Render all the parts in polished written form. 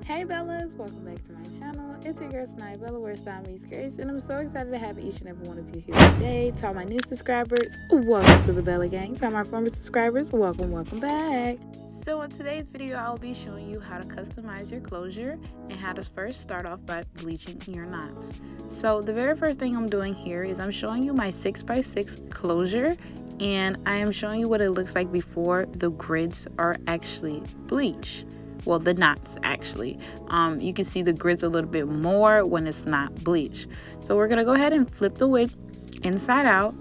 Hey Bellas, welcome back to my channel. It's your girl tonight, 𝒊𝒏𝒕𝒆𝒔, and I'm so excited to have each and every one of you here today. To all my new subscribers, welcome to the Bella Gang. To all my former subscribers, welcome back. So in today's video, I'll be showing you how to customize your closure and how to first start off by bleaching your knots. So the very first thing I'm doing here is I'm showing you my 6x6 closure, and I am showing you what it looks like before the grids are actually bleached. Well, the knots actually. You can see the grids a little bit more when it's not bleached. So we're gonna go ahead and flip the wig inside out.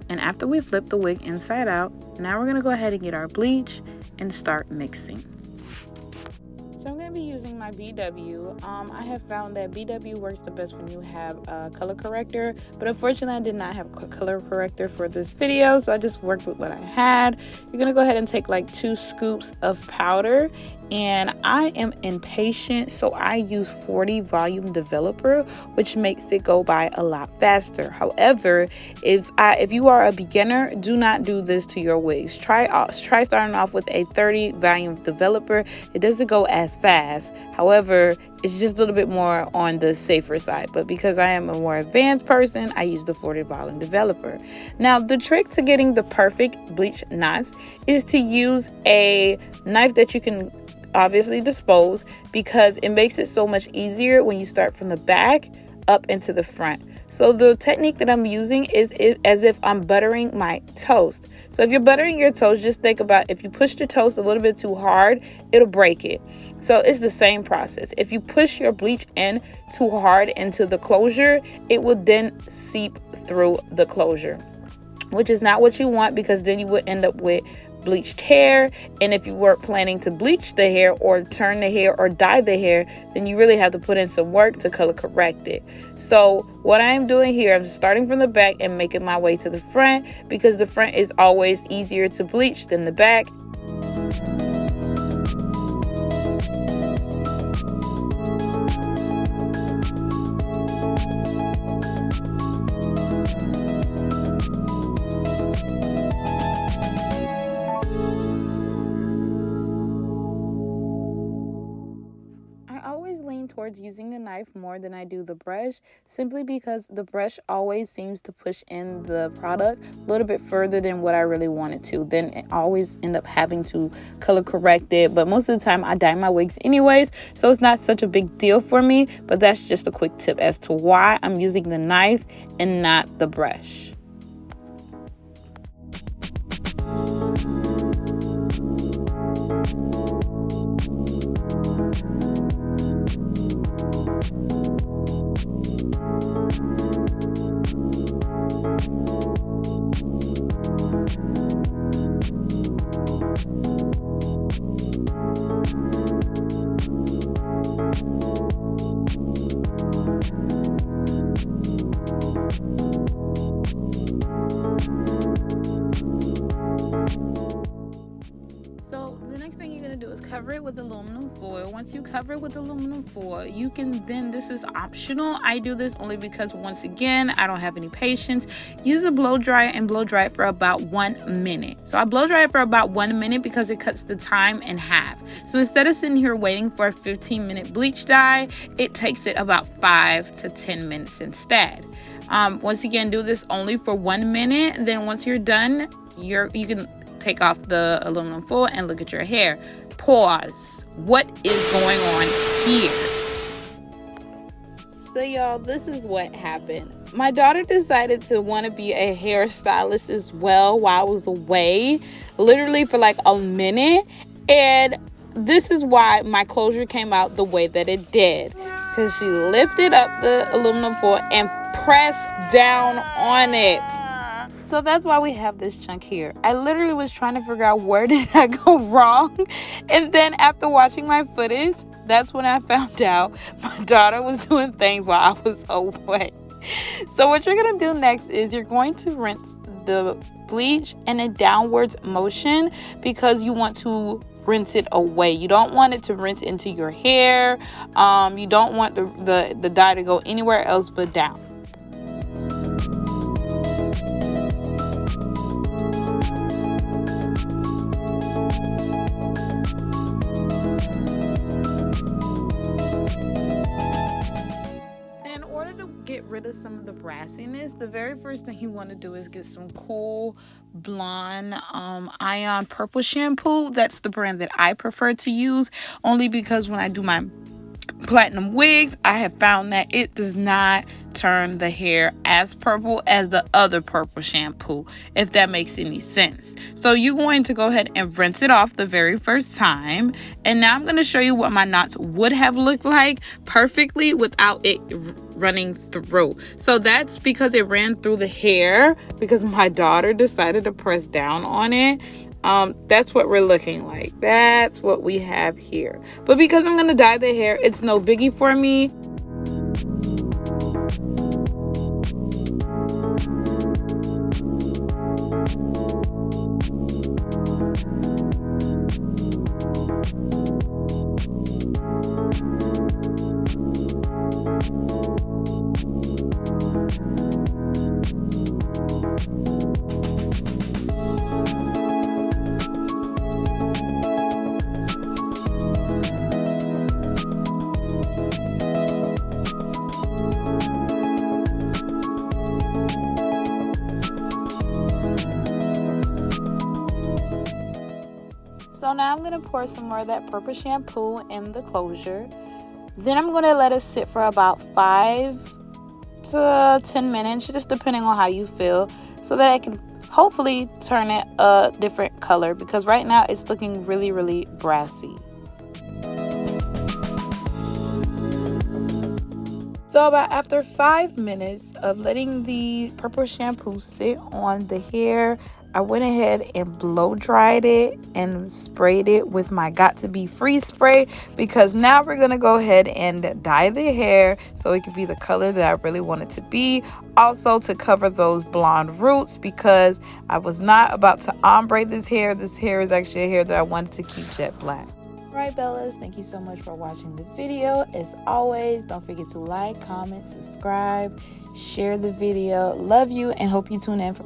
And after we flip the wig inside out, now we're gonna go ahead and get our bleach and start mixing. So I'm going to be using my BW. I have found that BW works the best when you have a color corrector, but unfortunately I did not have a color corrector for this video, so I just worked with what I had. You're going to go ahead and take like 2 scoops of powder, and I am impatient, so I use 40 volume developer, which makes it go by a lot faster. However, if you are a beginner, do not do this to your wigs. Try starting off with a 30 volume developer. It doesn't go as fast. However, it's just a little bit more on the safer side. But because I am a more advanced person, I use the 40 volume developer. Now, the trick to getting the perfect bleach knots is to use a knife that you can obviously dispose, because it makes it so much easier when you start from the back up into the front. So the technique that I'm using is as if I'm buttering my toast. So if you're buttering your toast, just think about if you push your toast a little bit too hard, it'll break it. So it's the same process. If you push your bleach in too hard into the closure, it will then seep through the closure, which is not what you want, because then you would end up with bleached hair. And if you weren't planning to bleach the hair or turn the hair or dye the hair, then you really have to put in some work to color correct it. So what I am doing here, I'm starting from the back and making my way to the front, because the front is always easier to bleach than the back. Towards using the knife more than I do the brush, simply because the brush always seems to push in the product a little bit further than what I really wanted to. Then it always end up having to color correct it, but most of the time I dye my wigs anyways, so it's not such a big deal for me. But that's just a quick tip as to why I'm using the knife and not the brush. Cover it with aluminum foil. Once you cover it with aluminum foil, you can then, this is optional, I do this only because once again I don't have any patience, use a blow dryer and blow dry it for about 1 minute. So I blow dry it for about 1 minute because it cuts the time in half. So instead of sitting here waiting for a 15-minute bleach dye, it takes it about 5 to 10 minutes instead. Once again, do this only for 1 minute. Then once you're done, you can take off the aluminum foil and look at your hair. Pause. What is going on here? So y'all, this is what happened. My daughter decided to want to be a hairstylist as well while I was away, literally for like a minute. And this is why my closure came out the way that it did, because she lifted up the aluminum foil and pressed down on it. So that's why we have this chunk here. I literally was trying to figure out where did I go wrong. And then after watching my footage, that's when I found out my daughter was doing things while I was away. So what you're going to do next is you're going to rinse the bleach in a downwards motion, because you want to rinse it away. You don't want it to rinse into your hair. You don't want the dye to go anywhere else but down. rid of some of the brassiness, the very first thing you want to do is get some cool blonde ion purple shampoo. That's the brand that I prefer to use, only because when I do my platinum wigs, I have found that it does not turn the hair as purple as the other purple shampoo, if that makes any sense. So you're going to go ahead and rinse it off the very first time, and now I'm going to show you what my knots would have looked like perfectly without it running through. So that's because it ran through the hair because my daughter decided to press down on it. That's what we're looking like. That's what we have here. But because I'm going to dye the hair, it's no biggie for me. So now I'm going to pour some more of that purple shampoo in the closure. Then I'm going to let it sit for about 5 to 10 minutes, just depending on how you feel, so that I can hopefully turn it a different color, because right now it's looking really, really brassy. So about after 5 minutes of letting the purple shampoo sit on the hair, I went ahead and blow dried it and sprayed it with my 𝒊𝒏𝒕𝒆 spray, because now we're going to go ahead and dye the hair so it can be the color that I really want it to be. Also to cover those blonde roots, because I was not about to ombre this hair. This hair is actually a hair that I wanted to keep jet black. Alright, Bellas, thank you so much for watching the video. As always, don't forget to like, comment, subscribe, share the video. Love you and hope you tune in for